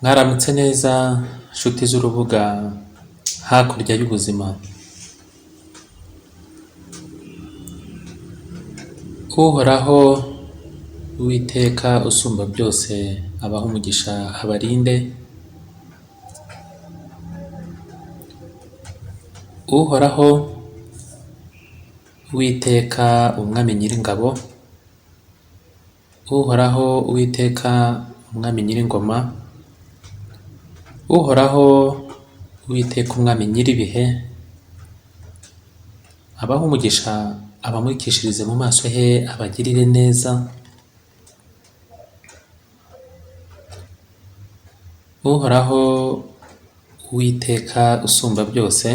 Mwaramutse neza nshuti z'urubuga hakurya y'ubuzima. Uhoraho Uwiteka usumba byose abaha umugisha abarinde. Uhoraho Uwiteka umwami nyiringabo, Uhoraho Uwiteka umwami nyiringoma, Uhoraho Uwiteka umwami nyiribihe, abaha umugisha abamurikishirize mu maso he, abagirire neza. Uhoraho Uwiteka usumba byose,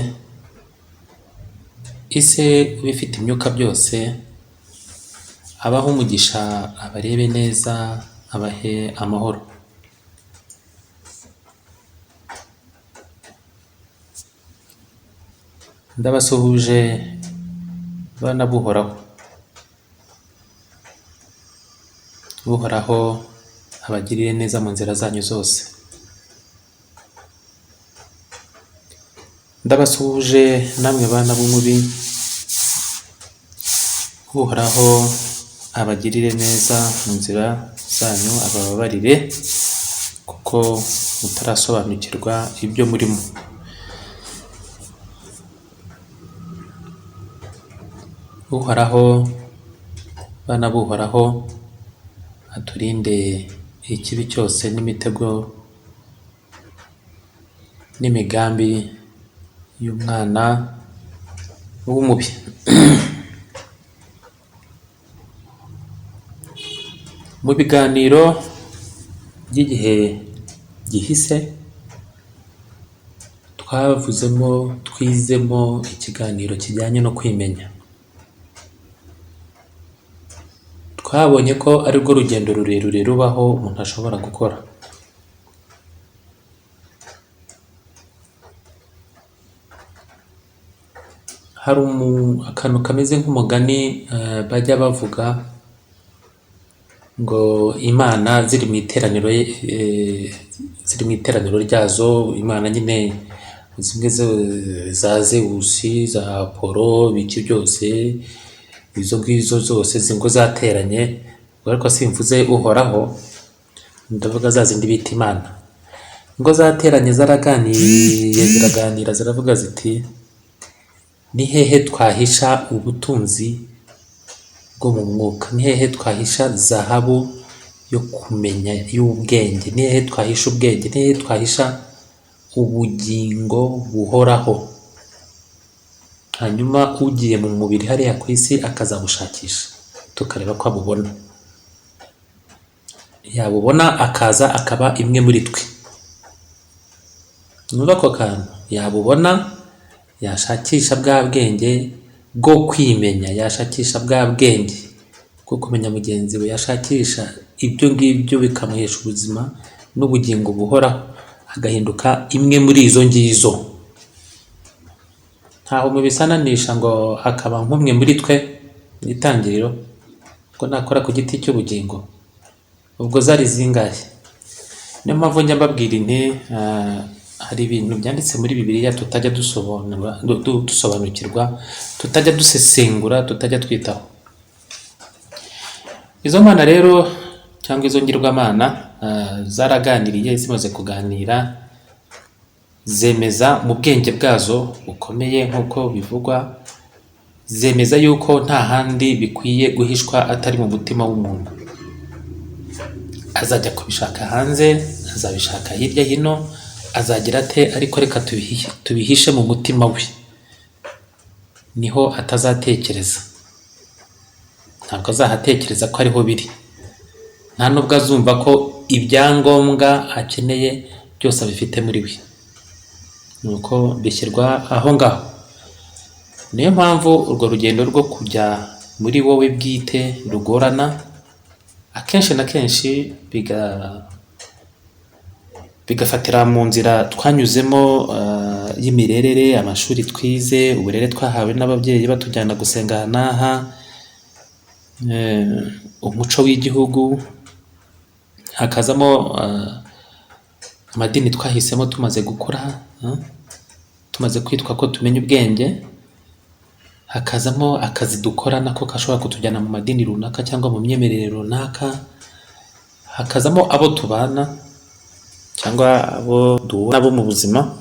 ise ubifite imyuka byose, abaha umugisha abarebe neza, abahe amahoro. Ndabasuhuje bana b'Uhoraho. Uhoraho abagirire neza mu nzira zanyu zose. Ndabasuhuje namwe bana b'umubi. Uhoraho abagirire neza mu nzira zanyu, abababarire kuko mutarasobanukirwa ibyo murimo. Uhoraho, bana b'Uhoraho, aturinde ikibi cyose n'imitego n'imigambi y'umwana w'umubi. Mu biganiro by'igihe gihise twizemo ikiganiro kijyanye no kwimenya. Twabonye ko arirwo rugendo rurerure rubaho umuntu ashobora gukora. Hari akantu kameze nk'umugani bajya bavuga ngo Imana ziri mu iteraniro ryazo. Imana nyine zimwe za Zewusi, za Apolo, biki byose izo ngizo zose ngo zateranye, ariko simvuze Uhoraho, ndavuga za zindi bita Imana. Ngo zateranye ziraganira ziravuga ziti, ni hehe twahisha ubutunzi bwo mu mwuka? Ni hehe twahisha zahabu yo kumenya y'ubwenge? Ni hehe twahisha ubwenge? Ni hehe twahisha ubugingo buhoraho? Hanyuma ugiye mu mubiri hariya ku isi akazabushakisha, tukareba ko abubona. Yabubona akaza akaba imwe muri twe. Numva ako kantu, yabubona, yashakisha bwa bwenge bwo kwimenya, yashakisha bwa bwenge bwo kumenya mugenzi we, yashakisha ibyo ngibyo bikamuhesha ubuzima n'ubugingo buhoraho, agahinduka imwe muri izo ngizo. Ntaho mubisananisha ngo akaba nk'umwe muri twe mu itangiriro, ngo nakora ku giti cy'ubugingo. Ubwo zari zingahe? Niyo mpamvu njya mbabwira inti hari ibintu byanditse muri Bibiliya tutajya dusobanukirwa, tutajya dusesengura, tutajya twitaho. Izo mana rero cyangwa izo ngirwamana zaraganiriye, zimaze kuganira zemeza mu bwenge bwazo bukomeye nk'uko bivugwa, zemeza yuko nta handi bikwiye guhishwa atari mu mutima w'umuntu. Azajya kubishaka hanze, azabishaka hirya hino, azagira ate, ariko reka tubihishe mu mutima we, niho atazatekereza. Ntabwo azahatekereza ko ariho biri, nta nubwo azumva ko ibyangombwa akeneye byose abifite muri we, nuko bishyirwa aho ngaho. Niyo mpamvu urwo rugendo rwo kujya muri wowe bwite rugorana. Akenshi na kenshi bigafatira mu nzira twanyuzemo y'imirerere, amashuri twize, uburere twahawe n'ababyeyi batujyana gusenga n'aha, umuco w'igihugu, hakazamo amadini twahisemo tumaze gukura, tumaze kwitwa ko tumenya ubwenge, hakazamo akazi dukora nako gashobora kutujyana mu madini runaka cyangwa mu myemerere runaka, hakazamo abo tubana cyangwa abo duhura nabo mu buzima.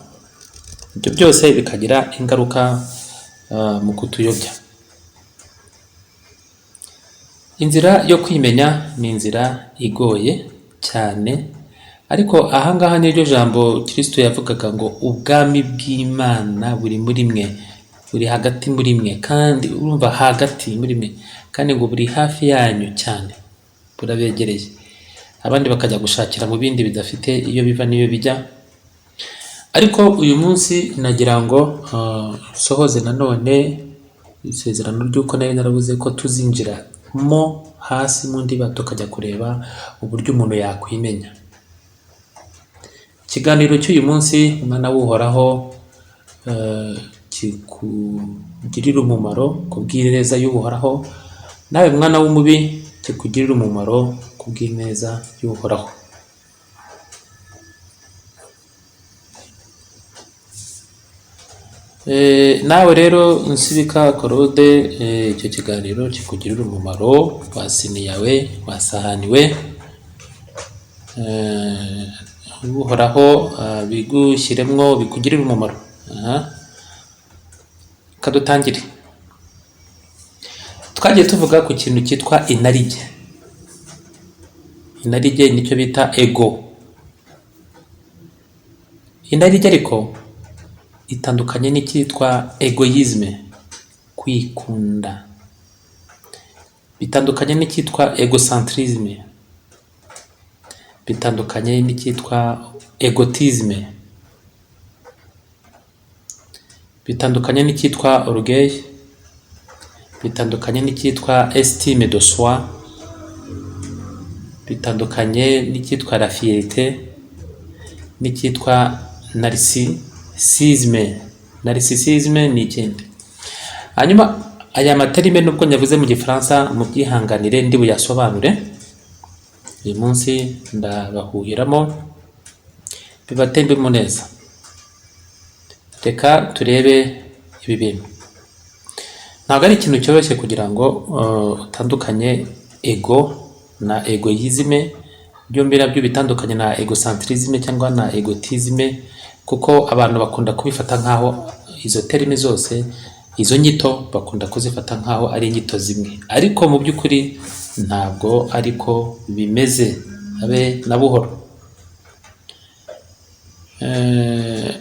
Ibyo byose bikagira ingaruka mu kutuyobya. Inzira yo kwimenya ni inzira igoye cyane, ariko ahangaha niryo jambo Kristo yavugaga ngo ubwami bw'Imana buri muri mwe, buri hagati muri mwe, kandi urumva hagati muri mwe, kandi ngo buri hafi yanyu cyane, burabegereye. Abandi bakajya gushakira mu bindi bidafite iyo biva n'iyo bijya. Ariko uyu munsi nagira ngo sohoze nanone isezerano ry'uko nari naravuze ko tuzinjira mo hasi mu ndiba tukajya kureba uburyo umuntu yakwimenya. Ikiganiro cy'uyu munsi Umwana w'Uhoraho kikugirira umumaro kubw'ineza y'Uhoraho, nawe mwana w'umubi kikugirira umumaro kubw'ineza y'Uhoraho. Nawe rero Nsibika Claude, icyo kiganiro kikugirira umumaro, wasiniyawe, wasahaniwe, Uhoraho bigushyiremwo bikugirira umumaro. Kadutangire. Twagiye tuvuga ku kintu cyitwa inarijye. Inarijye nicyo bita ego. Inarijye ariko itandukanye n'icyitwa egoisme, kwikunda. Bitandukanye n'icyitwa egocentrisme. Bitandukanye n'icyitwa egotisme. Bitandukanye n'icyitwa orgueil. Bitandukanye n'icyitwa estime de soi. Bitandukanye n'icyitwa la fierté, n'icyitwa narcissisme. Narcissisme ni ikindi. Hanyuma aya materime nubwo nyavuze mu Gifaransa, mu byihanganire ndi buyasobanure. Uyu munsi ndabahuhiramo bibatembemo neza. Reka turebe ibi bintu. Ntabwo ari ikintu cyoroshye kugira ngo utandukanye ego na egoisme. Byombi nabyo bitandukanye na egocentrisme cyangwa na egotisme, kuko abantu bakunda kubifata nkaho izo terime zose, izo nyito bakunda kuzifata nkaho ari inyito zimwe, ariko mu by'ukuri ntabwo ariko bimeze, habe na buhoro.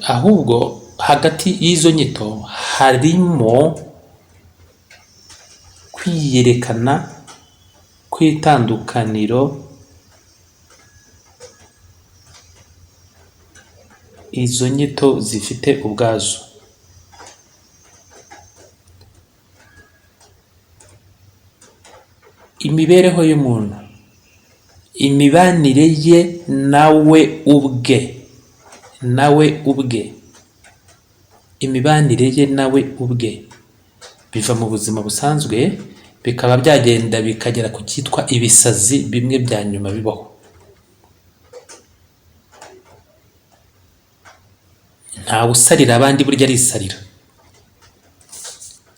Ahubwo hagati y'izo nyito harimo kwiyerekana kw'itandukaniro izo nyito zifite ubwazo. Imibereho y'umuntu, imibanire ye nawe ubwe, imibanire ye nawe ubwe biva mu buzima busanzwe bikaba byagenda bikagera ku cyitwa ibisazi bimwe bya nyuma bibaho. Ntawe usarira abandi, burya arisarira.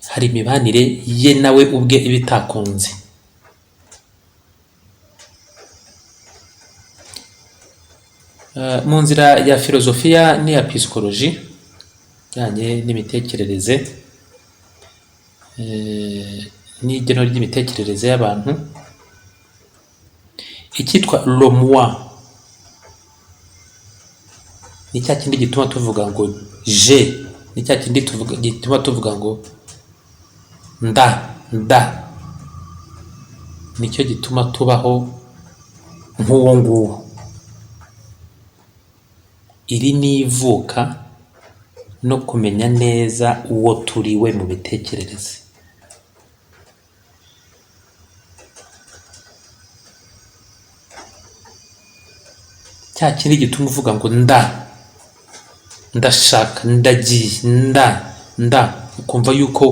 Hari imibanire ye nawe ubwe iba itakunze. Mu nzira ya filozofiya n'iya psychologie ijyanye n'imitekerereze n'igeno ry'imitekerereze y'abantu, icyitwa le moi ni cya kindi gituma tuvuga ngo je, ni cya kindi gituma tuvuga ngo nda, nicyo gituma tubaho nk'uwo nguwo. Iri ni ivuka no kumenya neza uwo turiwe mu bitekerereze. Cya kindi gituma uvuga ngo ndashaka, ndagiye, ukumva yuko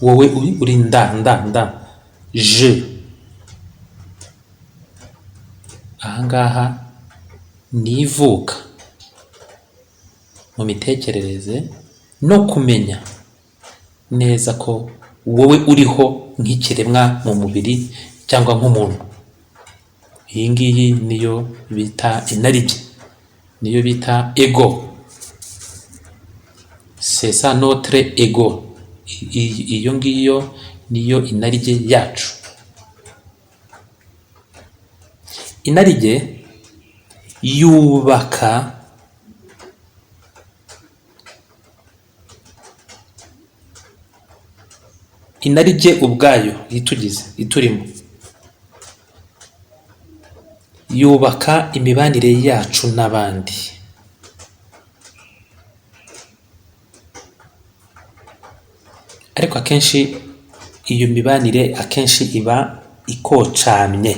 wowe uri je. Ahangaha ni ivuka, mu mitekerereze no kumenya neza ko wowe uriho nk'ikiremwa mu mubiri cyangwa nk'umuntu. Iyi ngiyi niyo bita inarijye, niyo bita ego. C'est ça notre ego. Iyo ngiyo niyo inarijye yacu. Inarijye yubaka inarijye ubwayo itugize iturimo, yubaka imibanire yacu n'abandi. Ariko akenshi iyo mibanire akenshi iba ikocamye.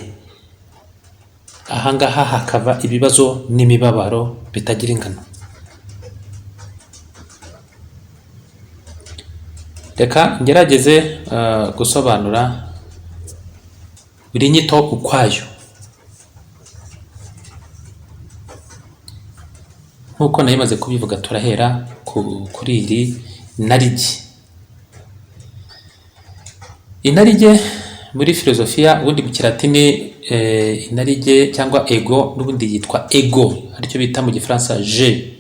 Ahangaha hakava ibibazo n'imibabaro bitagira ingano. Reka ngerageze gusobanura buri nyito ukwayo. Nk'uko nayimaze kubivuga, turahera kuri iri inarijye. Inarijye muri filozofiya, ubundi mu kilatini inarijye cyangwa ego n'ubundi yitwa ego, aricyo bita mu gifaransa je,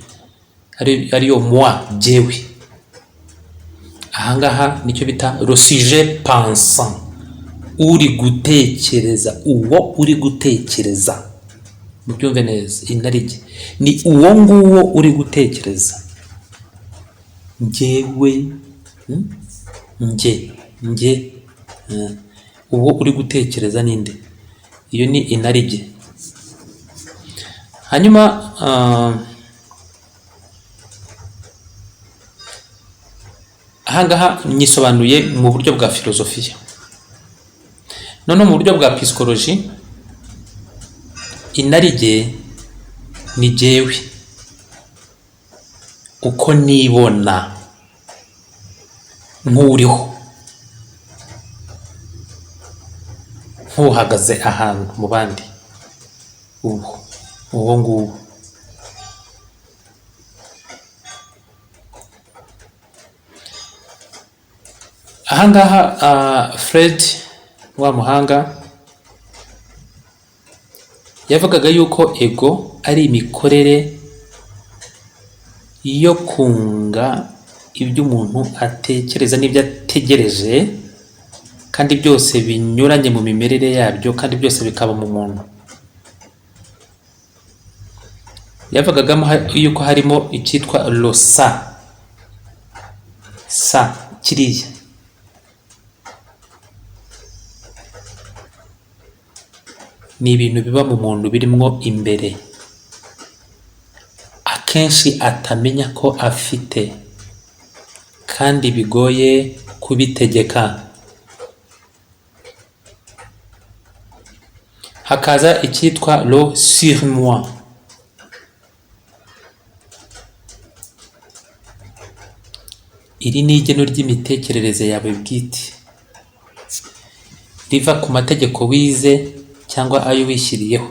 ariyo moi, jewe. Ahangaha nicyo bita le sujet pensant, uri gutekereza, uwo uri gutekereza. Mubyumve neza, inarijye ni uwo nguwo uri gutekereza. Njyewe, njye, uwo uri gutekereza ninde? Iyo ni inarijye. Hanyuma ahangaha nyisobanuye mu buryo bwa filozofiya. None mu buryo bwa psychologie, inarijye ni jewe uko nibona nk'uriho, nk'uhagaze ahantu mu bandi, uwo nguwo. Ahangaha Fred wa muhanga yavugaga yuko ego ari imikorere yo kunga ibyo umuntu atekereza n'ibyo ategereje, kandi byose binyuranye mu mimerere yabyo, kandi byose bikaba mu muntu. Yavugagamo yuko harimo icyitwa losa, kiriya ni ibintu biba mu muntu birimwo imbere, akenshi atamenya ko afite, kandi bigoye kubitegeka. Hakaza icyitwa lo surmoi, iri ni igeno ry'imitekerereze yawe bwite, riva ku mategeko wize cyangwa ayo wishyiriyeho.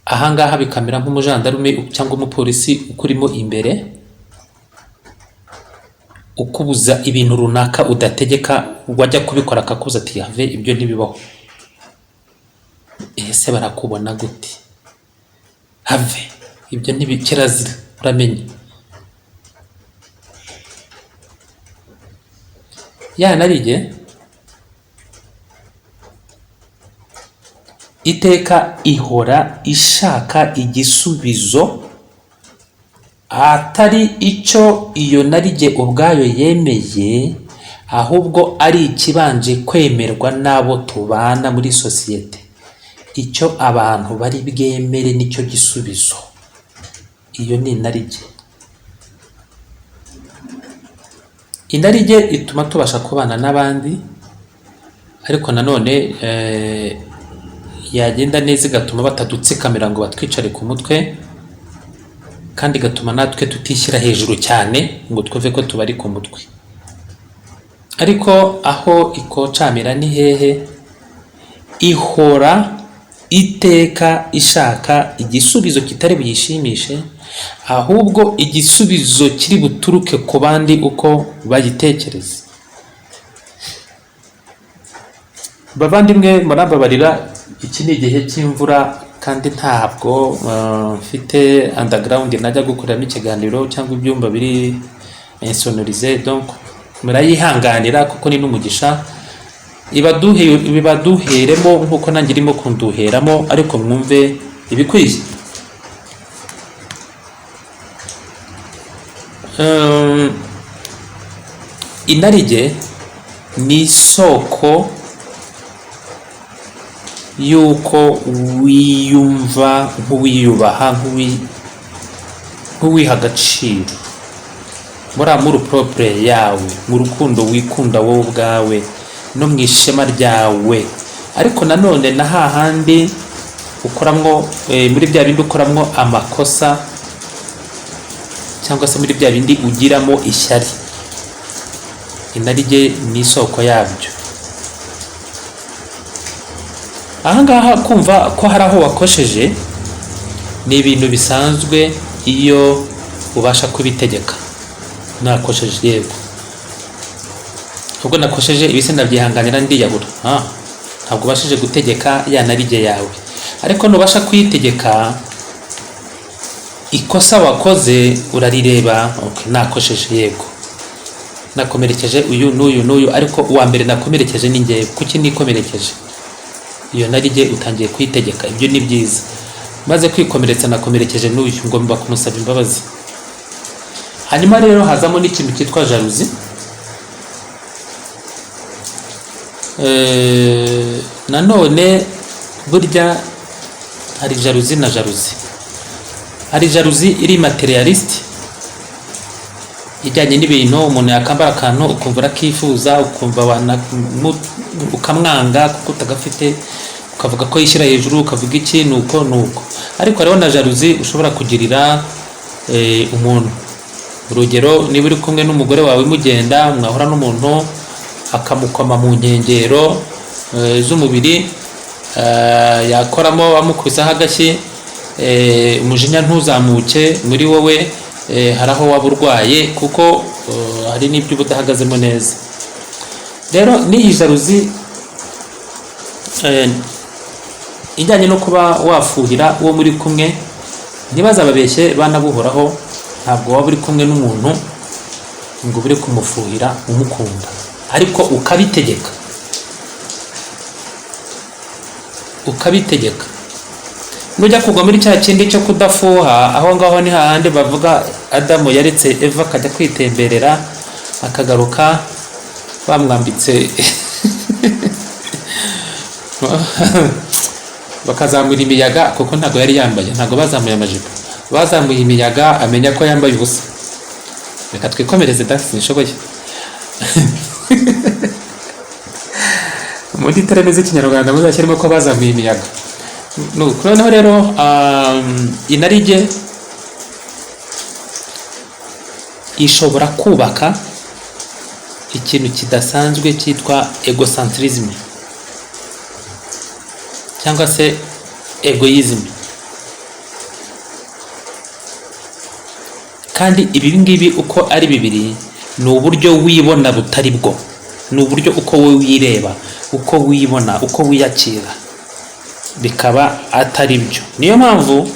Ahangaha bikamera nk'umujandarume cyangwa umupolisi ukurimo imbere, ukubuza ibintu runaka udategeka, wajya kubikora akakuza ati have ibyo ntibibaho. Ese barakubona gute? Have ibyo ntibikirazira, uramenye. Ya narijye iteka ihora ishaka igisubizo atari icyo iyo narijye ubwayo yemeye, ahubwo ari ikibanje kwemerwa n'abo tubana muri sosiyete. Icyo abantu bari bwemere nicyo gisubizo. Iyo ni inarijye. Inarijye ituma tubasha kubana n'abandi, ariko nanone yagenda neza igatuma batadutsikamira ngo batwicare ku mutwe, kandi igatuma natwe tutishyira hejuru cyane ngo twumve ko tubari ku mutwe. Ariko aho ikocamira ni hehe? Ihora iteka ishaka igisubizo kitari buyishimishe, ahubwo igisubizo kiri buturuke ku bandi uko bayitekereza. Bavandimwe murambabarira, iki ni igihe cy'imvura kandi ntabwo mfite underground najya gukoreramo ikiganiro cyangwa ibyumba biri insonorize, donc murayihanganira kuko ni n'umugisha. Ibaduheremo nk'uko nanjye irimo kunduheramo, ariko mwumve ibikwiye. Inarijye ni isoko y'uko wiyumva nk'uwiyubaha, nk'uwiha agaciro muri propre yawe, mu rukundo wikunda wowe ubwawe no mu ishema ryawe. Ariko nanone na hahandi ukoramwo muri bya bindi ukoramwo amakosa, cyangwa se muri bya bindi ugiramo ishyari, inarijye ni isoko yabyo. Ahangaha kumva ko hari aho wakosheje ni ibintu bisanzwe iyo ubasha kubitegeka. Nakosheje yego, ubwo nakosheje ibise ndabyihanganira ndiyabura, ntabwo ubashije gutegeka ya narijye yawe. Ariko nubasha kuyitegeka, ikosa wakoze urarireba, okay, nakosheje yego, nakomerekeje uyu n'uyu, ariko uwa mbere nakomerekeje ni njyewe. Kuki nikomerekeje? Iyo narijye utangiye kuyitegeka, ibyo ni byiza. Maze kwikomeretsa nakomerekeje n'uyu, ngomba kumusaba imbabazi. Hanyuma rero hazamo n'ikintu cyitwa jalousie. Nanone burya hari jalousie na jalousie. Hari jalousie iri materialiste, ijyanye n'ibintu umuntu yakambara akantu ukumva urakifuza, ukumva ukamwanga kuko utagafite, ukavuga ko yishyira hejuru, ukavuga iki nuko. Ariko hariho na jalousie ushobora kugirira umuntu. Urugero, niba uri kumwe n'umugore wawe mugenda, mwahora n'umuntu akamukoma mu nkengero z'umubiri, yakoramo amukubisa agashyi, umujinya ntuzamuke muri wowe, hari aho waba urwaye kuko hari n'ibyo uba udahagazemo neza. Rero n'iyi jalousie ijyanye no kuba wafuhira uwo muri kumwe, ntibazababeshye banabuhoraho, ntabwo waba uri kumwe n'umuntu ngo uri kumufuhira umukunda, ariko ukabitegeka. Nujya kugwa muri cya kindi cyo kudafuha, aho ngaho ni hahandi bavuga Adamu yaretse Eva akajya kwitemberera, akagaruka bamwambitse bakazamura imiyaga, kuko ntabwo yari yambaye, ntabwo bazamuye amajipo, bazamuye imiyaga amenya ko yambaye ubusa. Reka twikomereze dasi nishoboye. Muri tereme z'ikinyarwanda muzashyiremo ko bazamuye imiyaga. Noneho rero inarijye ishobora kubaka ikintu kidasanzwe cyitwa egocentrism cyangwa se egoism. Kandi ibi ngibi uko ari bibiri ni uburyo wibona butari bwo, ni uburyo uko wowe wireba, uko wibona, uko wiyakira, bikaba atari byo. Niyo mpamvu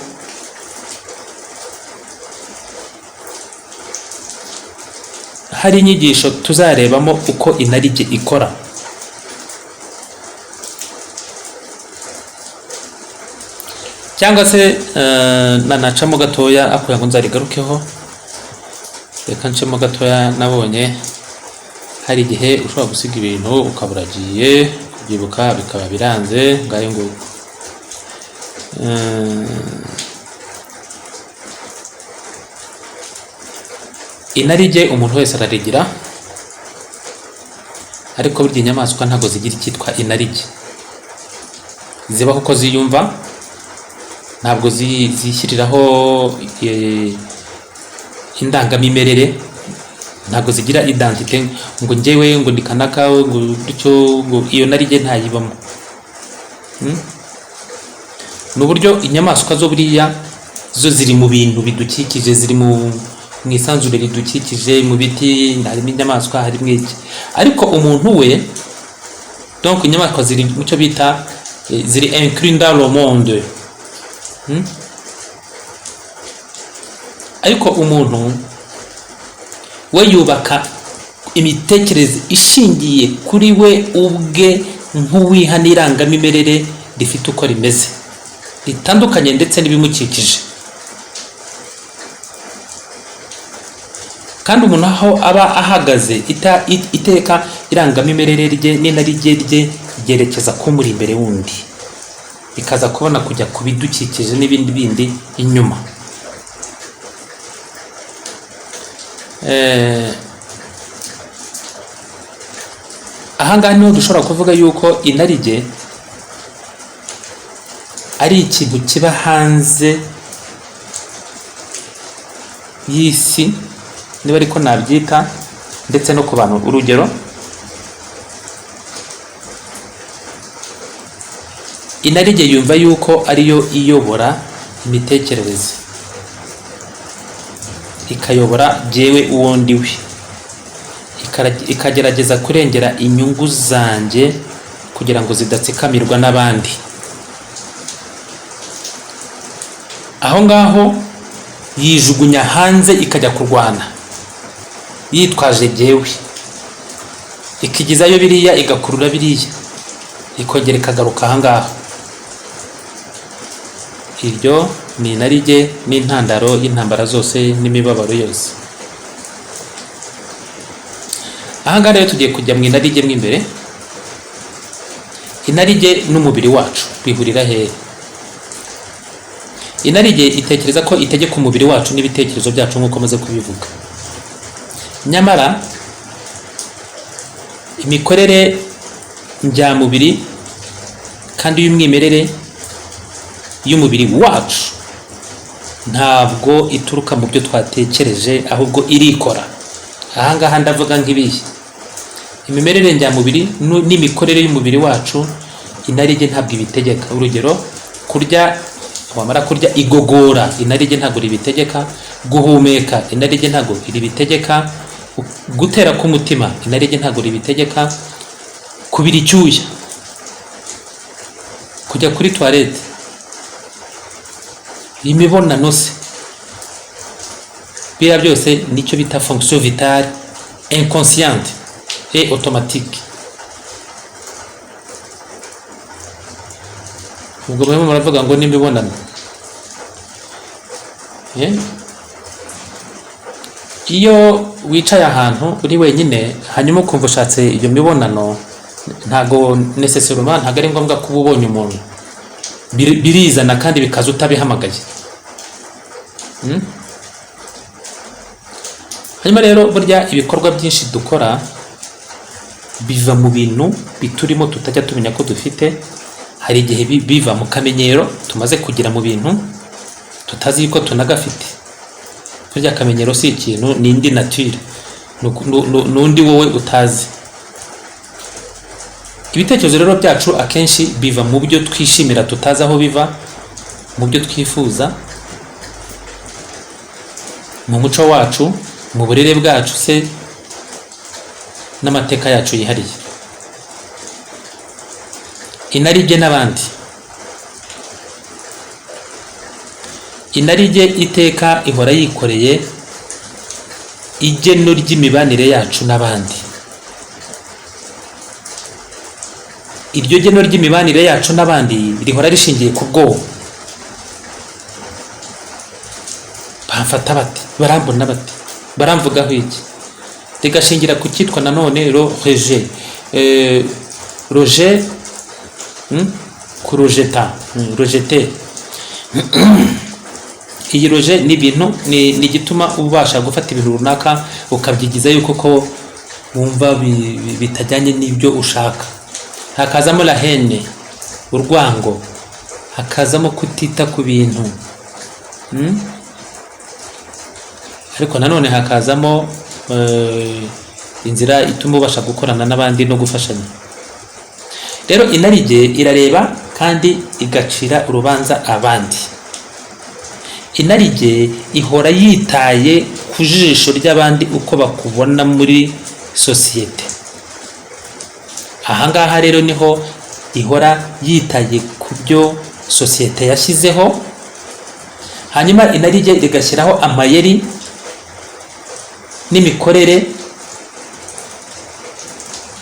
hari inyigisho tuzarebamo uko inarijye ikora. Cyangwa se nanacamo gatoya akuya ngo nzarigarukeho. Reka ncemo gatoya. Nabonye hari igihe ushobora gusiga ibintu ukaburagiye kubyibuka bikaba biranze ngayo ngo inarijye umuntu wese ararigira, ariko burya inyamaswa ntago zigira icyitwa inarijye. Zibaho uko ziyumva, ntabwo zishyiriraho indangamimerere, ntabwo zigira identite ngo njyewe ngo ndikanaka ngo bityo, ngo iyo narijye ntayibamo. n'uburyo inyamaswa zo buriya zo ziri mu bintu bidukikije, ziri mu isanzure ridukikije, mu biti harimo inyamaswa, harimo iki, ariko umuntu we donc inyamaswa ziri mucyo bita ziri inclus dans le monde. Ariko umuntu we yubaka imitekerereze ishingiye kuri we ubwe nk'uwiha n'irangamimerere rifite uko rimeze, ritandukanye ndetse n'ibimukikije. Kandi umuntu aho aba ahagaze iteka irangamimerere rye n'inarijye rye ryerekeza kumuri imbere wundi, bikaza kubona kujya ku bidukikije n'ibindi bindi inyuma. Ahangaha niho dushobora kuvuga yuko inarijye ari ikintu kiba hanze y'isi, niba ariko nabyita, ndetse no ku bantu. Urugero, inarijye yumva yuko ariyo iyobora imitekerereze, ikayobora jyewe uwo ndiwe, ikagerageza kurengera inyungu zanjye kugira ngo zidatsikamirwa n'abandi. Aho ngaho yijugunya hanze ikajya kurwana yitwaje jyewe, ikigizayo biriya, igakurura biriya, ikongera ikagaruka aha ngaho. Iryo ni inarijye n'intandaro y'intambara zose n'imibabaro yose. Aha ngaha rero tugiye kujya mu inarijye mo imbere. Inarijye n'umubiri wacu bihurira hehe? Inarijye itekereza ko itegeka umubiri wacu n'ibitekerezo byacu nk'uko maze kubivuga. Nyamara imikorere njyamubiri kandi y'umwimerere y'umubiri wacu ntabwo ituruka mu byo twatekereje, ahubwo irikora. Aha ngaha ndavuga nk'ibihe: imimerere njyamubiri n'imikorere y'umubiri wacu, inarijye ntabwo ibitegeka. Urugero, kurya, wamara kurya igogora, inarijye ntabwo ribitegeka. Guhumeka, inarijye ntabwo ribitegeka. Gutera k'umutima, inarijye ntabwo ribitegeka. Kubira icyuya, kujya kuri toilette, imibonano se, biriya byose nicyo bita fonction vitale inconsciente et automatique. Ubwo barimo baravuga ngo n'imibonano, iyo wicaye ahantu uri wenyine hanyuma ukumva ushatse iyo mibonano, ntago necessairement, ntago ari ngombwa kuba ubonye umuntu, birizana kandi bikaza utabihamagaye. Hanyuma rero burya ibikorwa byinshi dukora biva mu bintu biturimo tutajya tumenya ko dufite. Hari igihe biva mu kamenyero tumaze kugira mu bintu tutazi yuko tunagafite. Burya akamenyero si ikintu, ni indi nature, n'undi wowe utazi. Ibitekerezo rero byacu akenshi biva mu byo twishimira tutazi aho biva, mu byo twifuza, mu muco wacu, mu burere bwacu se, n'amateka yacu yihariye. Inarijye n'abandi. Inarijye iteka ihora yikoreye igeno ry'imibanire yacu n'abandi. Iryo geno ry'imibanire yacu n'abandi rihora rishingiye ku bwoba. Bamfata bati, barambona bati, baramvugaho iki? Rigashingira ku cyitwa nanone rejet, rejet, kurojeta, rejeter. Iyi rejet ni ibintu, ni igituma ubasha gufata ibintu runaka ukabyigiza yuko ko wumva bitajyanye n'ibyo ushaka. Hakazamo la haine, urwango, hakazamo kutita ku bintu, ariko nanone hakazamo inzira ituma ubasha gukorana n'abandi no gufashanya. Rero inarijye irareba kandi igacira urubanza abandi. Inarijye ihora yitaye ku jisho ry'abandi uko bakubona muri sosiyete. Ahangaha rero niho ihora yitaye ku byo sosiyete yashyizeho, hanyuma inarijye igashyiraho amayeri n'imikorere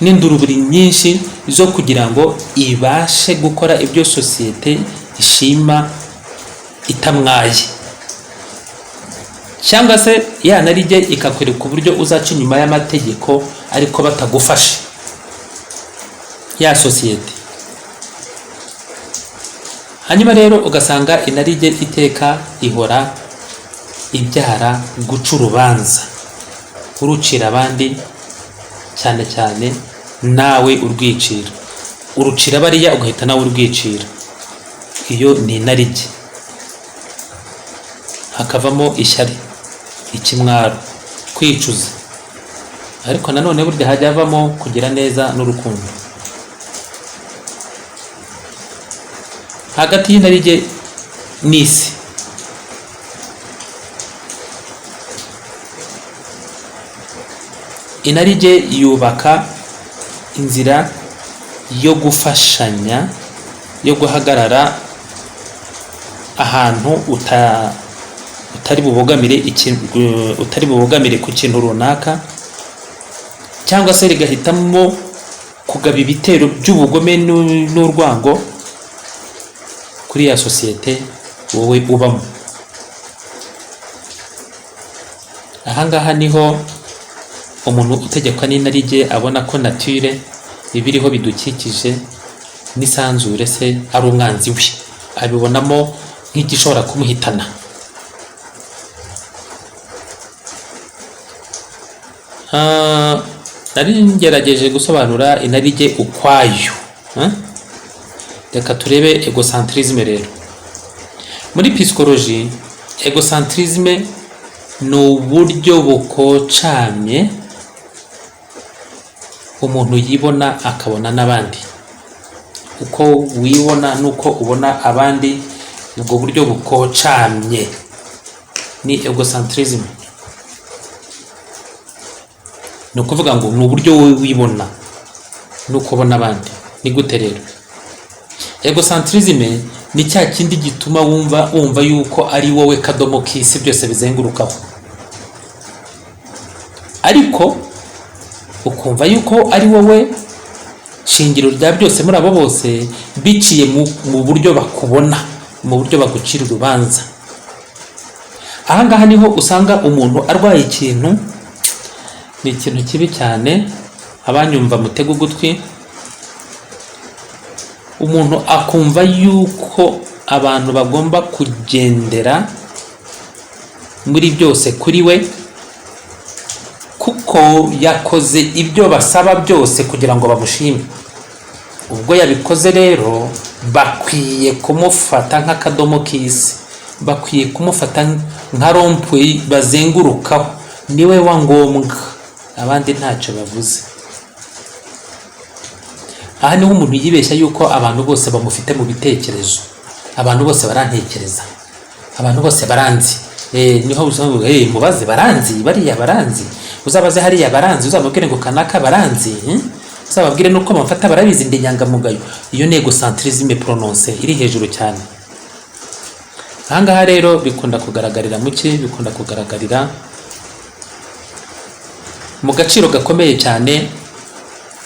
n'induruburi nyinshi zo kugira ngo ibashe gukora ibyo sosiyete ishima itamwaye, cyangwa se yanarijye ikakwereka uburyo uzaca inyuma y'amategeko ariko batagufashe ya sosiyete. Hanyuma rero ugasanga inarijye iteka ihora ibyara guca urubanza, urucira abandi, cyane cyane nawe urwicira, urucira bariya ugahita nawe urwicira. Iyo ni inarijye, hakavamo ishyari, ikimwaro, kwicuza, ariko nanone burya hajya havamo kugira neza n'urukundo. Hagati y'inarijye n'isi, inarijye yubaka inzira yo gufashanya, yo guhagarara ahantu utari bubogamire ku kintu runaka, cyangwa se rigahitamo kugaba ibitero by'ubugome n'urwango kuri ya sosiyete wowe ubamo. Ahangaha niho umuntu utegekwa n'inarijye abona ko nature ibiriho bidukikije n'isanzure se ari umwanzi we, abibonamo nk'igishobora kumuhitana. Nari ngerageje gusobanura inarijye ukwayo. Reka turebe egocentrisme rero. Muri psychologie, egocentrisme ni uburyo bukocamye umuntu yibona akabona n'abandi. Uko wibona nuko ubona abandi, ubwo buryo bukocamye ni egocentrism. Ni ukuvuga ngo ni uburyo wowe wibona nuko ubona abandi. Ni gute rero? Egocentrism ni cya kindi gituma wumva yuko ari wowe kadomo k'isi byose bizengurukaho, ariko ukumva yuko ari wowe shingiro rya byose muri abo bose, biciye mu buryo bakubona, mu buryo bagucira urubanza. Ahangaha niho usanga umuntu arwaye ikintu, ni ikintu kibi cyane. Abanyumva mutega ugutwi, umuntu akumva yuko abantu bagomba kugendera muri byose kuri we, kuko yakoze ibyo basaba byose kugira ngo bamushime. Ubwo yabikoze rero, bakwiye kumufata nk'akadomo k'isi, bakwiye kumufata nka rompwe bazengurukaho, niwe wa ngombwa, abandi ntacyo bavuze. Aha niho umuntu yibeshya yuko abantu bose bamufite mu bitekerezo, abantu bose barantekereza, abantu bose baranzi. Niho uzamubwira mubaze baranzi, bariya baranzi, uzabaze hariya baranzi, uzamubwire ngo kanaka baranzi, uzababwire nuko bamufata barabizi, ndi nyangamugayo. Iyo ni egocentrisme prononce iri hejuru cyane. Ahangaha rero bikunda kugaragarira muke, bikunda kugaragarira mu gaciro gakomeye cyane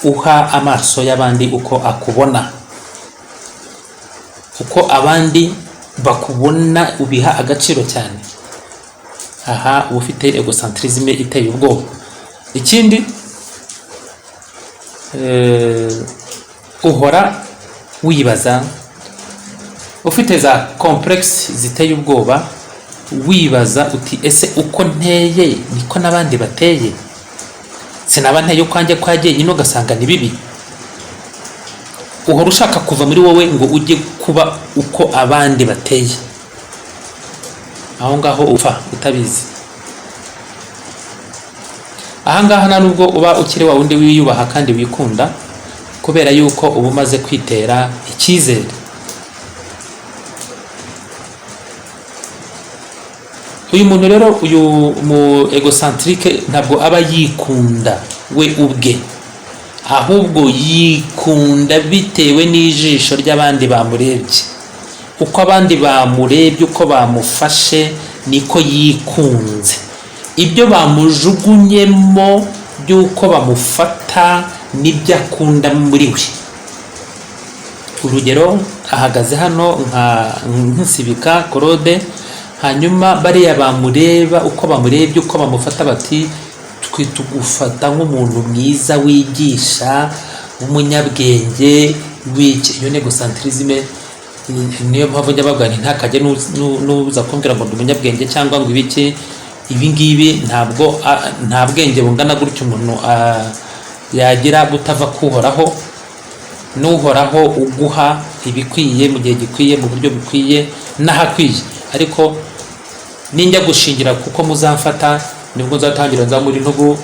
uha amaso y'abandi uko akubona, uko abandi bakubona ubiha agaciro cyane. Aha ufite egocentrisme iteye ubwoba. Ikindi uhora wibaza, ufite za complex ziteye ubwoba, wibaza uti ese uko nteye niko n'abandi bateye, sinaba nteye kwanjye kwagiye nyine ugasanga ni bibi. Uhora ushaka kuva muri wowe ngo ujye kuba uko abandi bateye, aho ngaho upfa utabizi. Ahangaha nta nubwo uba ukiri wa wundi wiyubaha kandi wikunda, kubera yuko uba umaze kwitera icyizere. uyu muntu rero, uyu mu egocentrique ntabwo aba yikunda we ubwe, ahubwo yikunda bitewe n'ijisho ry'abandi bamurebye. Uko abandi bamurebye, uko bamufashe, niko yikunze. Ibyo bamujugunyemo by'uko bamufata nibyo akunda muri we. Urugero, ahagaze hano nk'Nsibika Claude, hanyuma bariya bamureba, uko bamurebye, uko bamufata, bati tugufata nk'umuntu mwiza wigisha, umunyabwenge w'iki. Iyo ni egocentrisme. Niyo mpamvu njya babwira nti ntakajye nuza kumbwira ngo ndi umunyabwenge cyangwa ngo ibiki. Ibi ngibi ntabwo nta bwenge bungana gutyo umuntu yagira butava kuhoraho, n'uhoraho uguha ibikwiye mu gihe gikwiye, mu buryo bukwiye n'ahakwiye. Ariko ninjya gushingira kuko muzamfata, nibwo nzatangira nzamura intugu,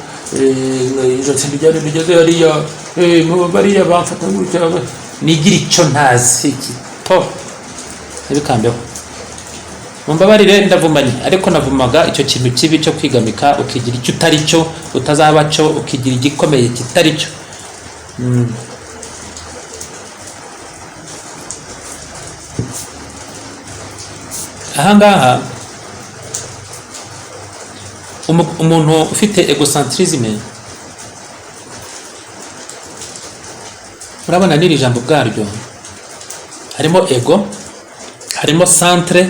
ijosi ryari rigeze hariya, bariya bamfata gutya, nigira icyo ntazi to ntibikambeho. Mumbabarire ndavumanye, ariko navumaga icyo kintu kibi cyo kwigamika ukigira icyo utari cyo, utazaba cyo, ukigira igikomeye kitari cyo. Ahangaha umuntu ufite egocentrisme, urabona n'iri jambo bwaryo, harimo ego, harimo centre,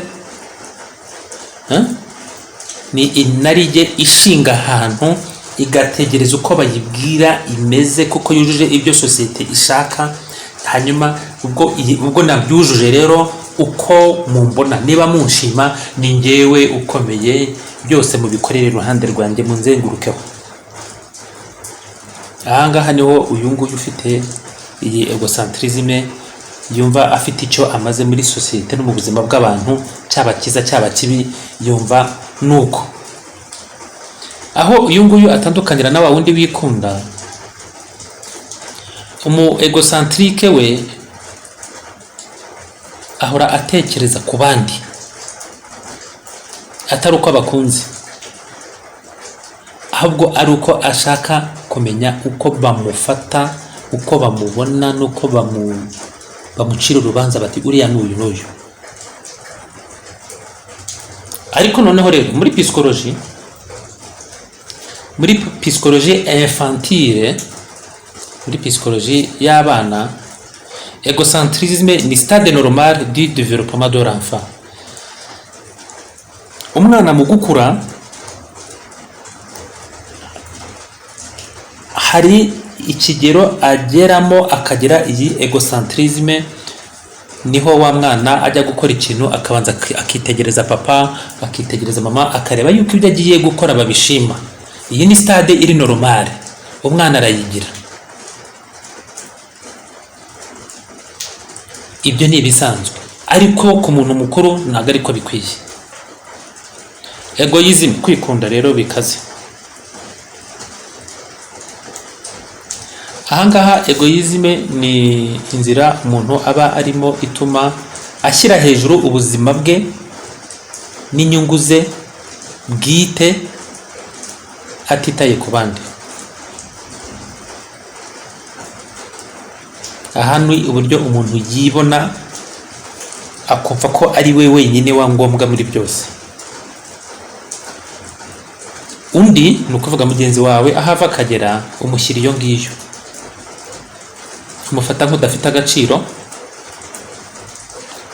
ni inarijye ishinga ahantu igategereza uko bayibwira imeze, kuko yujuje ibyo sosiyete ishaka. Hanyuma ubwo nabyujuje rero, uko mumbona, niba munshima, ni njyewe ukomeye, byose mubikorere iruhande rwanjye, munzengurukeho. Ahangaha niho uyu nguyu ufite iyi egocentrisme yumva afite icyo amaze muri sosiyete no mu buzima bw'abantu, cyaba cyiza cyaba kibi, yumva nuko. Aho uyu nguyu atandukanira na wa wundi wikunda, umu egocentrique we ahora atekereza ku bandi, atari uko abakunze, ahubwo ari uko ashaka kumenya uko bamufata, uko bamubona, nuko bamucira urubanza, bati uriya n'uyu n'uyu. Ariko noneho rero muri psychologie infantile, muri psychologie y'abana, egocentrisme ni stade normal du développement de l'enfant. Umwana mu gukura hari ikigero ageramo akagira iyi egocentrisme, niho wa mwana ajya gukora ikintu akabanza akitegereza papa, akitegereza mama, akareba yuko ibyo agiye gukora babishima. Iyi ni stade iri normal, umwana arayigira. Ibyo ni ibisanzwe, ariko ku muntu mukuru ntabwo ariko bikwiye. Egoism, kwikunda rero bikaze. Ahangaha egoism ni inzira umuntu aba arimo ituma ashyira hejuru ubuzima bwe n'inyungu ze bwite, atitaye ku bandi. Aha ni uburyo umuntu yibona, akumva ko ari we wenyine wa ngombwa muri byose. Undi ni ukuvuga mugenzi wawe, ahava akagera umushyira iyo ngiyo, umufata nk'udafite agaciro,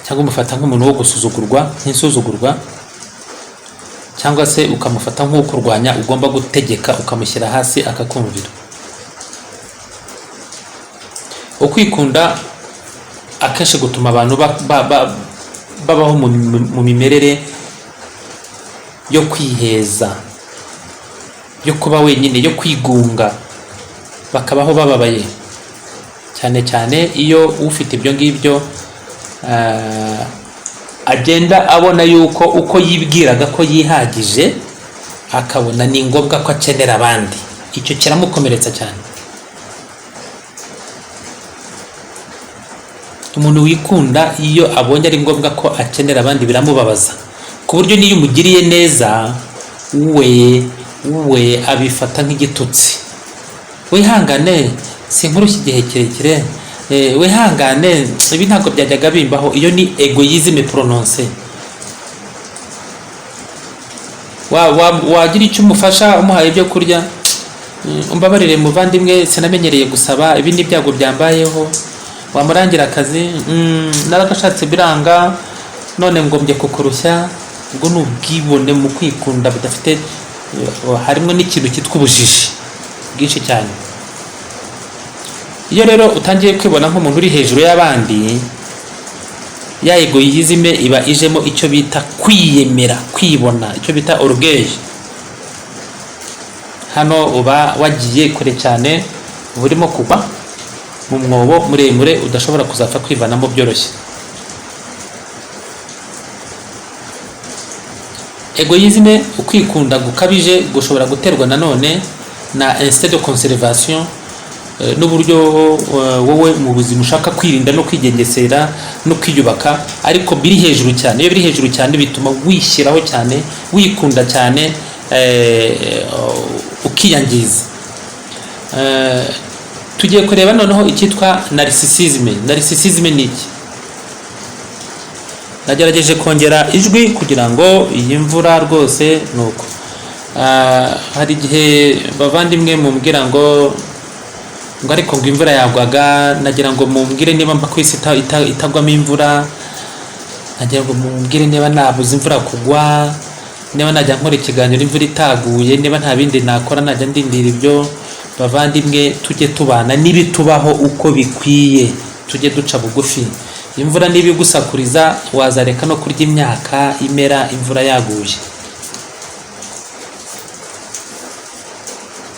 cyangwa umufata nk'umuntu wo gusuzugurwa, nk'insuzugurwa, cyangwa se ukamufata nk'ukurwanya, ugomba gutegeka, ukamushyira hasi akakumvira. Ukwikunda akenshi gutuma abantu babaho mu mimerere yo kwiheza, yo kuba wenyine, yo kwigunga, bakabaho bababaye. Cyane cyane iyo ufite ibyo ngibyo agenda abona yuko uko yibwiraga ko yihagije, akabona ni ngombwa ko akenera abandi. Icyo kiramukomeretsa cyane. Umuntu wikunda iyo abonye ari ngombwa ko akenera abandi biramubabaza, ku buryo niyo umugiriye neza we abifata nk'igitutsi. Wihangane sinkurushya igihe kirekire, wihangane ibi ntabwo byajyaga bimbaho. Iyo ni egoisme prononce. Wagira icyo umufasha umuhaye ibyo kurya, umbabarire muvandimwe sinamenyereye gusaba, ibi ni ibyago byambayeho. Wamurangira akazi, naragashatse biranga, none ngombye kukurushya. Ubwo ni ubwibone mu kwikunda budafite, harimo n'ikintu cyitwa ubujiji bwinshi cyane. Iyo rero utangiye kwibona nk'umuntu uri hejuru y'abandi, ya egoisme iba ijemo icyo bita kwiyemera, kwibona, icyo bita orgueil. Hano uba wagiye kure cyane, burimo kugwa mu mwobo muremure udashobora kuzapfa kwivanamo byoroshye. Egoisme, ukwikunda gukabije, gushobora guterwa nanone na instinct de conservation, n'uburyo wowe mu buzima ushaka kwirinda no kwigengesera no kwiyubaka, ariko biri hejuru cyane. Iyo biri hejuru cyane bituma wishyiraho cyane, wikunda cyane, ukiyangiza. Tugiye kureba noneho icyitwa narcissisme. Narcissisme ni iki? Nagerageje kongera ijwi kugira ngo iyi mvura rwose nuko. Hari igihe bavandimwe mumbwira ngo ariko ngo imvura yagwaga, nagira ngo mumbwire niba mba kwisi itagwamo imvura, nagira ngo mumbwire niba nabuze imvura kugwa, niba najya nkora ikiganiro imvura itaguye, niba nta bindi nakora najya ndindira ibyo. Bavandimwe tujye tubana n'ibitubaho uko bikwiye, tujye duca bugufi. Imvura niba igusakuriza wazareka no kurya imyaka imera imvura yaguye.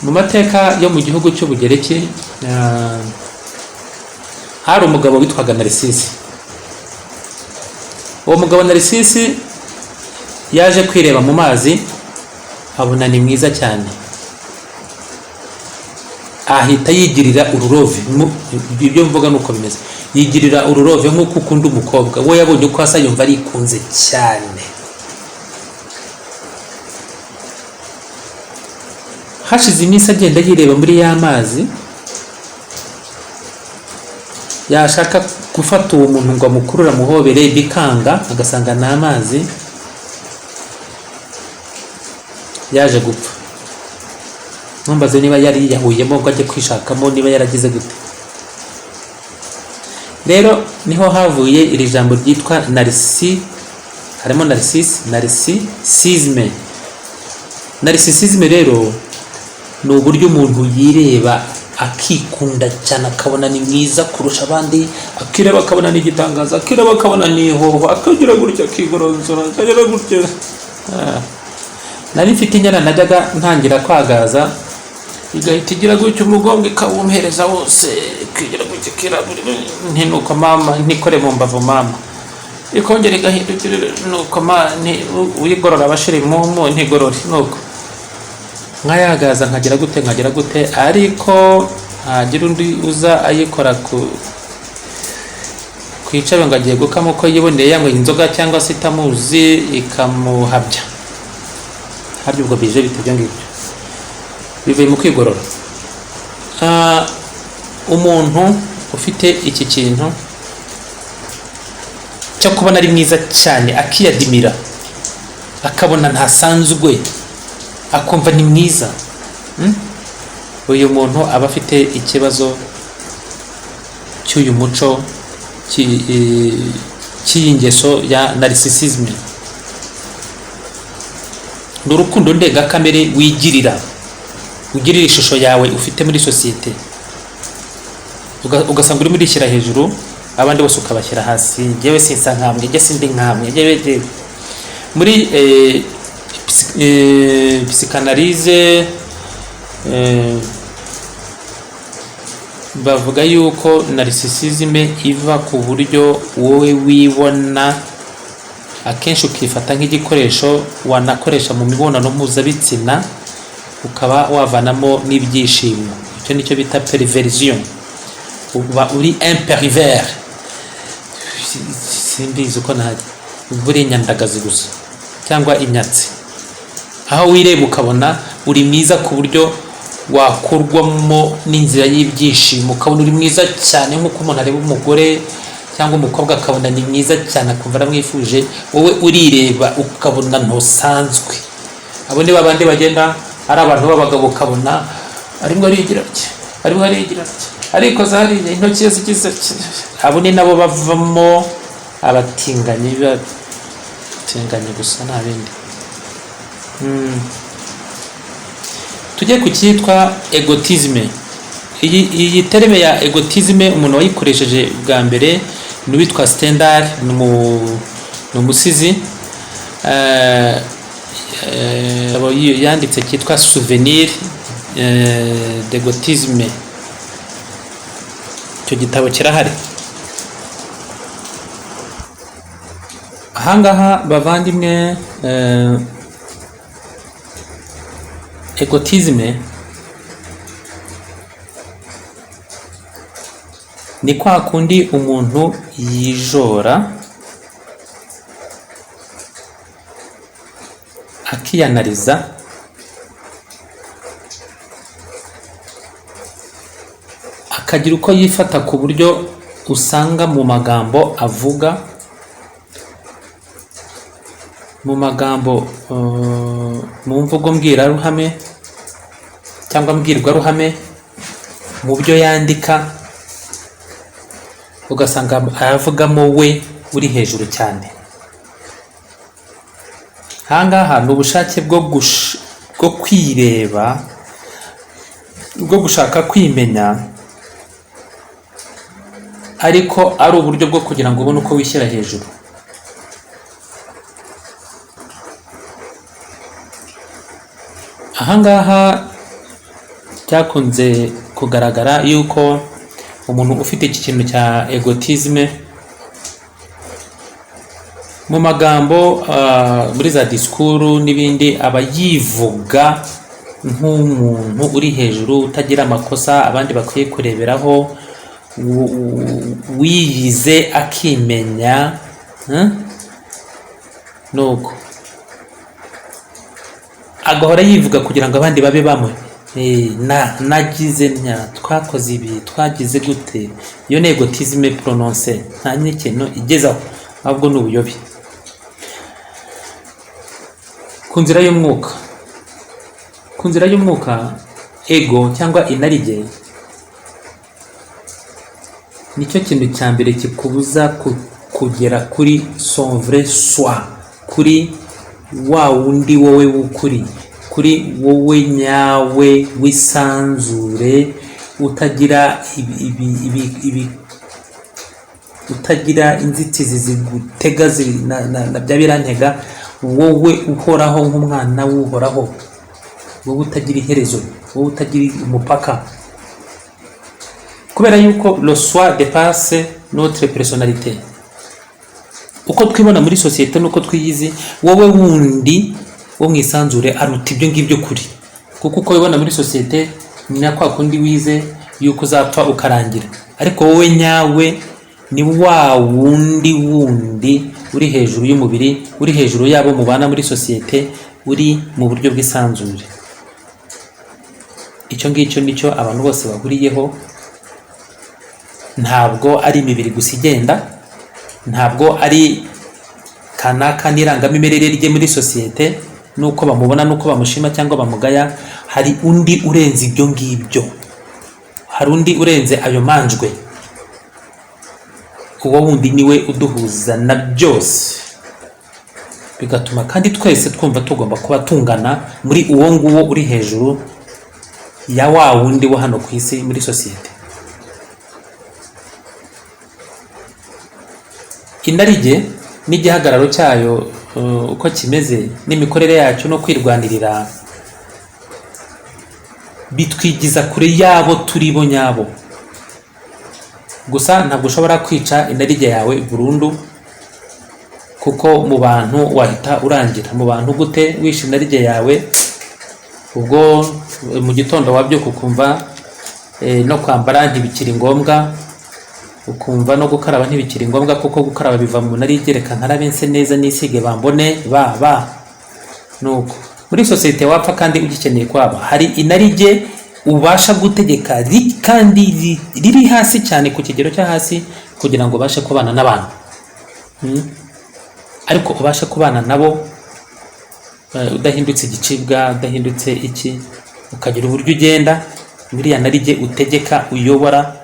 Mu mateka yo mu gihugu cy'Ubugereki hari umugabo witwaga Narcisse. Uwo mugabo Narcisse yaje kwireba mu mazi, abona ni mwiza cyane, ahita yigirira ururove. Ibyo mvuga nuko bimeze, yigirira ururove nk'uko ukunda umukobwa. We yabonye uko asa yumva arikunze cyane. Hashize iminsi agenda yireba muri ya mazi, yashaka gufata uwo muntu ngo amukurure amuhobere, bikanga, agasanga ni amazi, yaje gupfa. Ntumbaze niba yari yahuyemo ngo ajye kwishakamo, niba yaragize gute. Rero niho havuye iri jambo ryitwa narcissisme. Harimo narcissisme. Narcissisme rero ni uburyo umuntu yireba akikunda cyane, akabona ni mwiza kurusha abandi, akireba akabona ni igitangaza, akireba akabona ni ihoho, akagira gutya akigorozora, akagira gutya. Nari mfite inyana najyaga ntangira kwagaza, igahita igira gutya umugongo ikawumpereza wose, ikigira gutya kiraburi, ntinuko mama ntikore mu mbavu mama, ikongera igahindukira nuko uyigorora abashiri mu ntigorore nuko nkayagaza nkagira gute, ariko hagira undi uza ayikora ku kwicabe ngo agiye gukama uko yiboneye, yanyweye inzoga cyangwa se itamuzi ikamuhabya. Harya ubwo bije bitebyo ngibyo bivuye mu kwigorora. Umuntu ufite iki kintu cyo kubona ari mwiza cyane, akiyadimira, akabona ntasanzwe, akumva ni mwiza, uyu muntu aba afite ikibazo cy'uyu muco cy'ingeso ya narcissisme. N'urukundo ndengakamere ugirira ishusho yawe ufite muri sosiyete, ugasanga urimo urishyira hejuru, abandi bose ukabashyira hasi. Njyewe sinsa nkamwe, njye sindi nkamwe, njyewe muri psychanalyse bavuga yuko narcissisme iva ku buryo wowe wibona akenshi ukifata nk'igikoresho wanakoresha mu mibonano mpuzabitsina, ukaba wavanamo n'ibyishimo. Icyo nicyo bita perversion. Uba uri impervers, simbizi uko ntari, uri nyandagazi gusa cyangwa inyatsi, aho wireba ukabona uri mwiza ku buryo wakurwamo n'inzira y'ibyishimo, ukabona uri mwiza cyane nk'uko umuntu areba umugore cyangwa umukobwa akabona ni mwiza cyane akumva aramwifuje, wowe urireba ukabona ntusanzwe. Abo ni babandi bagenda ari abantu b'abagabo ukabona arimo arigira ati ariko zariye intoki zigize, abo ni nabo bavamo abatinganyi, batinganye gusa nta bindi. Tujye ku cyitwa egotisme. Iyi terme ya egotisme umuntu wayikoresheje bwa mbere ni uwitwa Stendhal, ni umusizi yanditse cyitwa Souvenir d'egotisme. Icyo gitabo kirahari. Ahangaha bavandimwe, egotisme ni kwa kundi umuntu yijora akiyanariza akagira uko yifata, ku buryo usanga mu magambo avuga, mu magambo mu mvugo mbwiraruhame cyangwa mbwirwaruhame, mu byo yandika ugasanga aravugamo we uri hejuru cyane. Ahangaha ni ubushake bwo kwireba, bwo gushaka kwimenya, ariko ari uburyo bwo kugira ngo ubone uko wishyira hejuru. Ahangaha byakunze kugaragara yuko umuntu ufite iki kintu cya egotisme mu magambo, muri za disikuru n'ibindi, aba yivuga nk'umuntu uri hejuru, utagira amakosa abandi bakwiye kureberaho, wiyize akimenya. Nuko agahora yivuga kugira ngo abandi babe bamwe, nagize twakoze ibi, twagize gute. Iyo ni egotisme prononce, nta n'ikintu igezaho, ahubwo ni ubuyobe. Ku nzira y'umwuka, ego cyangwa inarijye nicyo kintu cya mbere kikubuza kugera kuri son vrai soi, kuri wa wundi wowe w'ukuri, kuri wowe nyawe wisanzure, utagira inzitizi zigutega na bya birantega, wowe uhoraho nk'umwana w'uhoraho, wowe utagira iherezo, wowe utagira umupaka. Kubera yuko le soi dépasse notre personnalité. Uko twibona muri societe nuko twiyizi, wowe wundi wo mwisanzure aruta ibyo ngibyo kuri. Kuko uko wibona muri societe ni na kwa kundi wize yuko uzapfa ukarangira, ariko wowe nyawe ni wa wundi uri hejuru y'umubiri, uri hejuru yabo mubana muri societe, uri mu buryo bw'isanzure. Icyo ngicyo nicyo abantu bose bahuriyeho. Ntabwo ari imibiri gusa igenda, ntabwo ari kanaka n'irangamimerere rye muri societe, nuko bamubona, nuko bamushima cyangwa bamugaya. Hari undi urenze ibyo ngibyo, hari undi urenze ayo manjwe. Uwo wundi niwe uduhuza na byose, bigatuma kandi twese twumva tugomba kuba tungana muri uwo nguwo uri hejuru ya wa wundi wo hano ku isi muri societe. Inarijye n'igihagararo cyayo uko kimeze n'imikorere yacyo no kwirwanirira, bitwigiza kure yabo turi bo nyabo. Gusa ntabwo ushobora kwica inarijye yawe burundu, kuko mu bantu wahita urangira. Mu bantu gute wishe inarijye yawe? Ubwo mu gitondo wabyuka ukumva no kwambara ntibikiri ngombwa, ukumva no gukaraba ntibikiri ngombwa, kuko gukaraba biva mu narijye. Reka nkarabe nse neza nisige bambone nuko muri sosiyete wapfa kandi ugikeneye kwaba hari inarijye ubasha gutegeka kandi riri hasi cyane ku kigero cyo hasi kugira ngo ubashe kubana n'abantu. Ariko ubashe kubana nabo udahindutse igicibwa, udahindutse iki, ukagira uburyo ugenda muri ya narijye utegeka, uyobora,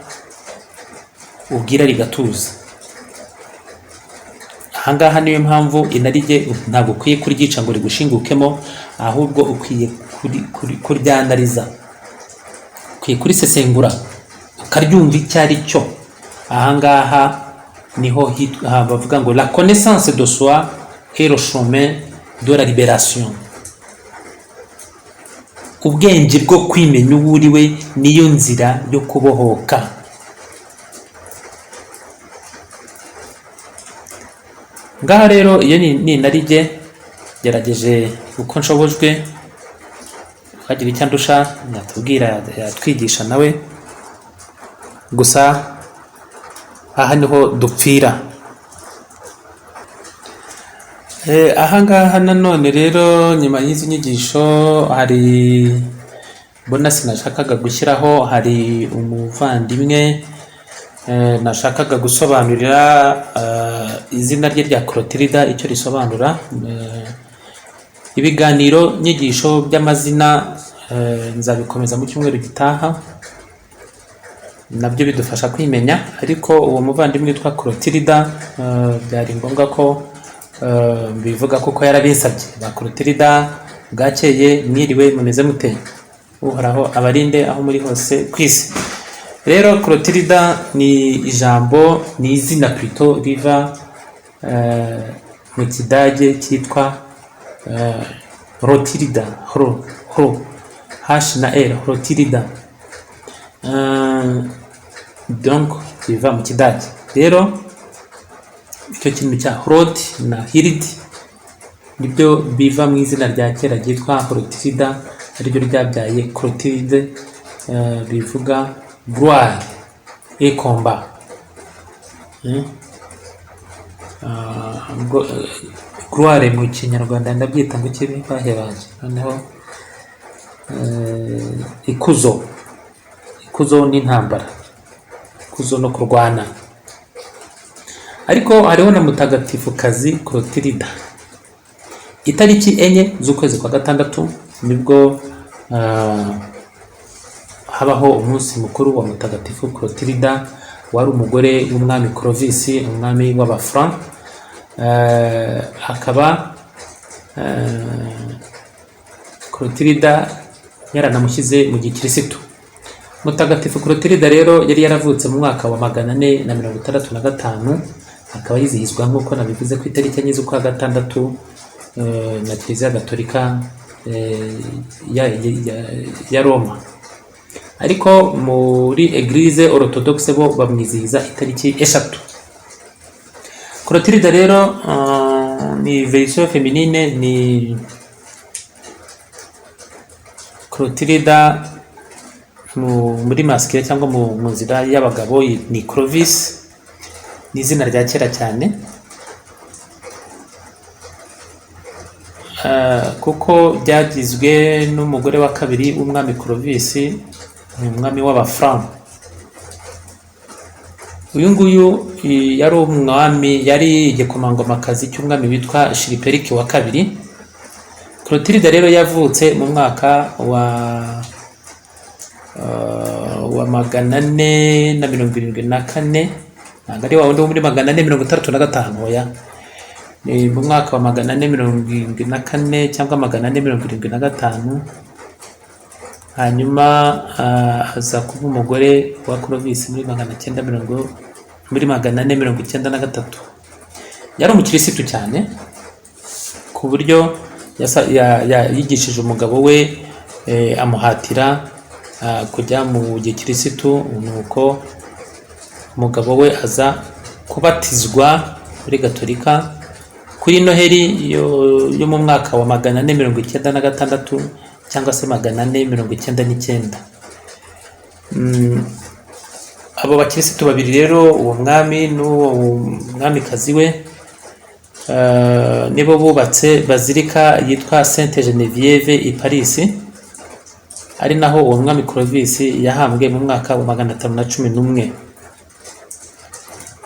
ubwira rigatuza. Ahangaha niyo mpamvu inarijye ntabwo ukwiye kuryica ngo rigushingukemo, ahubwo ukwiye kuryanariza, ukwiye kurisesengura ukaryumva icyo ari cyo. Ahangaha niho bavuga ngo la connaissance de soi est le chemin de la libération. Ubwenge bwo kwimenya uwo uriwe niyo nzira yo kubohoka. Ngaha rero iyo ni narijye gerageje uko nshobojwe, ukagira icyo andusha yatubwira, yatwigisha nawe, gusa aha niho dupfira. Ahangaha nanone rero nyuma y'izi nyigisho hari bonus nashakaga gushyiraho. Hari umuvandimwe nashakaga gusobanurira izina rye rya Clotilda icyo risobanura. Ibiganiro nyigisho by'amazina nzabikomeza mu cyumweru gitaha, nabyo bidufasha kwimenya. Ariko uwo muvandimwe witwa Clotilda byari ngombwa ko bivuga kuko yarabinsabye. Ba Clotilda bwakeye, mwiriwe, mumeze mute? Uhoraho abarinde aho muri hose ku isi. Rero Clotilda ni ijambo, ni izina plutôt riva mu kidage cyitwa Rotilda, H na R, Rotilda. Donc biva mu kidage. Rero icyo kintu cya Rod na Hild nibyo biva mu izina rya kera ryitwa Clotilda, ariryo ryabyaye Clotilde, bivuga gloire et combat. Gloire mu kinyarwanda ndabyita ngo kibi bahebanje, noneho ikuzo n'intambara, ikuzo no kurwana. Ariko hariho na mutagatifu kazi Clotilda. Itariki 4 z'ukwezi kwa gatandatu nibwo habaho umunsi mukuru wa mutagatifu Clotilda, wari umugore w'umwami Clovis, umwami w'Abafranc. Akaba Clotilda yaranamushyize mu gikirisitu. Mutagatifu Clotilda rero yari yaravutse mu mwaka wa 465, akaba yizihizwa nk'uko nabivuze ku itariki 4 z'ukwa gatandatu na Kiliziya Gatolika ya Roma. Ariko muri Eglise Orthodoxe bo bamwizihiza itariki 3. Clotilda rero ni version féminine, ni Clotilda muri masculine cyangwa mu nzira y'abagabo ni Clovis, ni izina rya kera cyane, kuko byagizwe n'umugore wa kabiri w'umwami Clovis, ni umwami w'Abafranc. Uyu nguyu yari umwami, yari igikomangomakazi cy'umwami witwa Chilperic wa kabiri. Clotilda rero yavutse mu mwaka wa 474, ntabwo ari wa wundi wo muri 435, oya, ni mu mwaka wa 474 cyangwa 475. Hanyuma aza kuba umugore wa Clovis muri 493. Yari umukirisitu cyane ku buryo yigishije umugabo we, amuhatira kujya mu gikirisitu. Nuko umugabo we aza kubatizwa muri Gatolika kuri Noheli yo mu mwaka wa 496 cyangwa se 499. Abo bakirisitu babiri rero, uwo mwami n'uwo mwamikazi we, nibo bubatse bazilika yitwa Sainte Geneviève i Paris, ari naho uwo mwami Clovis yahambwe mu mwaka wa 511.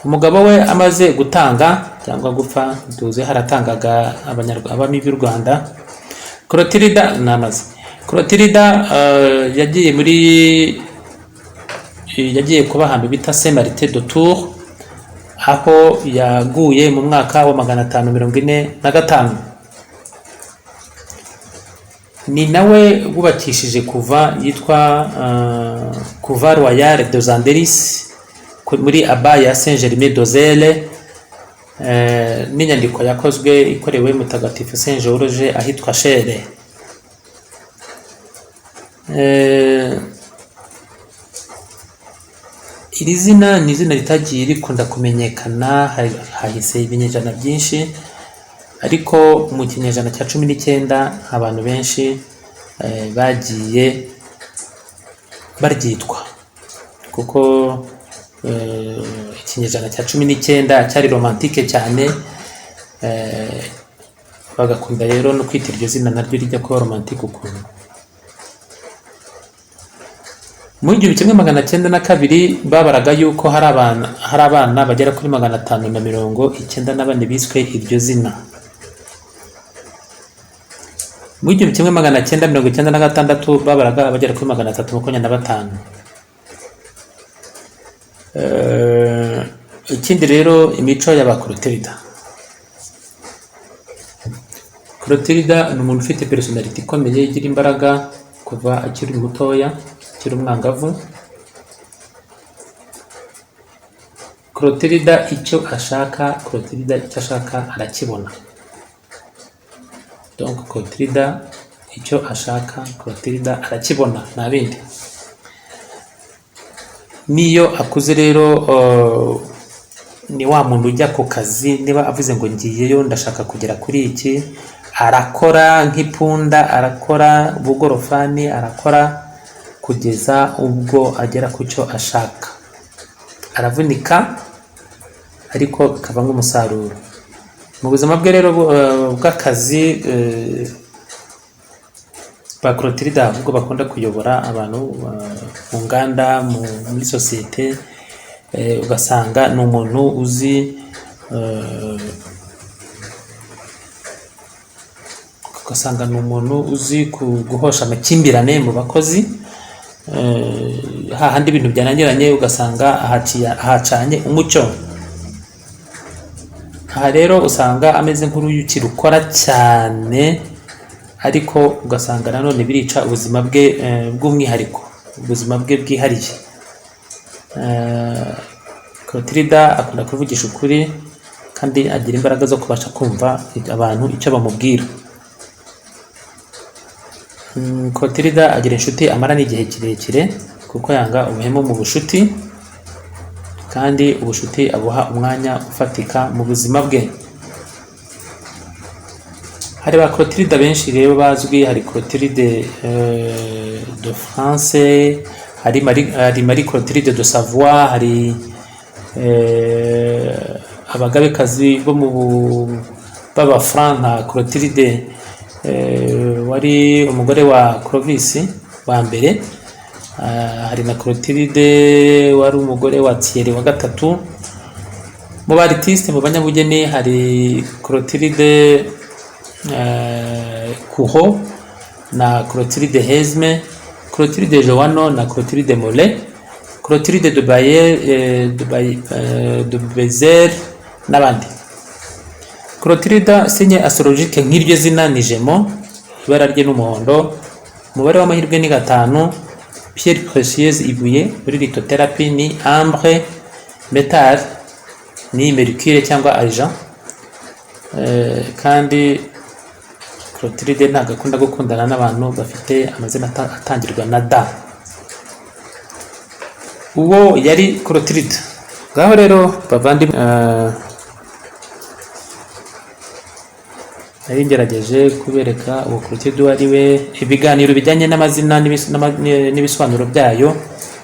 Umugabo we amaze gutanga cyangwa gupfa, duze haratangaga abami b'u Rwanda. Clotilda yagiye kuba ahantu bita Saint Martin de Tours, aho yaguye mu mwaka wa 545. Ni nawe wubakishije kuva yitwa Couvent Royal des Andelys muri Abbaye ya Saint Germain d'Auxerre, n'inyandiko yakozwe ikorewe mutagatifu Saint George ahitwa Chere. Iri zina ni izina ritagiye rikunda kumenyekana, hahise ibinyejana byinshi, ariko mu kinyejana cya 19 abantu benshi bagiye baryitwa, kuko ikinyejana cya 19 cyari romantike cyane, bagakunda rero no kwita iryo zina naryo rijya kuba romantike ukuntu. Mu 1902 babaraga yuko hari abana bagera kuri 594 biswe iryo zina. Mu 1996 babaraga abagera kuri 325. Ikindi rero imico y'abakrotilda. Clotilda ni umuntu ufite personality ikomeye, igira imbaraga kuva akiri mutoya, akiri umwangavu. Clotilda icyo ashaka arakibona. Donc Clotilda icyo ashaka arakibona, nta bindi. Niyo akuze rero ni wa muntu ujya ku kazi, niba avuze ngo ngiyeyo ndashaka kugera kuri iki, arakora nk'ipunda, arakora ubugorofani, arakora kugeza ubwo agera ku cyo ashaka. Aravunika ariko bikava nk'umusaruro. Mu buzima bwe rero bw'akazi, ba Clotilda ahubwo bakunda kuyobora abantu mu nganda, muri sosiyete, ugasanga ni umuntu uzi guhosha amakimbirane mu bakozi, hahandi ibintu byananiranye ugasanga ahacanye umucyo. Aha rero usanga ameze nk'uruyuki rukora cyane, ariko ugasanga nanone birica ubuzima bwe bw'umwihariko, ubuzima bwe bwihariye. Clotilda akunda kuvugisha ukuri kandi agira imbaraga zo kubasha kumva abantu icyo bamubwira. Clotilda agira inshuti amara n'igihe kirekire, kuko yanga ubuhemu mu bushuti, kandi ubushuti abuha umwanya ufatika mu buzima bwe. Hari ba Clotilda benshi rero bazwi, hari Clotilde de France, hari Marie Clotilde de Savoie, hari abagabekazi bo mu b'Abafranc nka Clotilde wari umugore wa Clovis wa mbere, hari na Clotilde wari umugore wa Thierry wa gatatu. Mu artiste, mu banyabugeni, hari Clotilde Courreau na Clotilde Hesme, Clotilde Joanno na Clotilde Mollet, Clotilde de Bézère n'abandi. Clotilda sinye astrologique nk'iryo zina ni Gémeaux, ibara rye n'umuhondo, umubare w'amahirwe ni 5, pierre précieuse ibuye muri lithothérapie ni ambre, métal ni mercure cyangwa argent. Kandi Clotilde ntabwo akunda gukundana n'abantu bafite amazina atangirwa na da. Uwo yari Clotilde. Ngaho rero bavandimwe, nari ngerageje kubereka uwo Clotilde ari we. Ibiganiro bijyanye n'amazina n'ibisobanuro byayo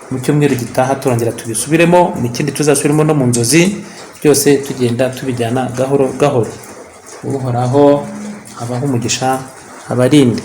mu cyumweru gitaha turongera tubisubiremo, n'ikindi tuzasubiremo no mu nzozi, byose tugenda tubijyana gahoro gahoro. uhoraho abaha umugisha abarinde.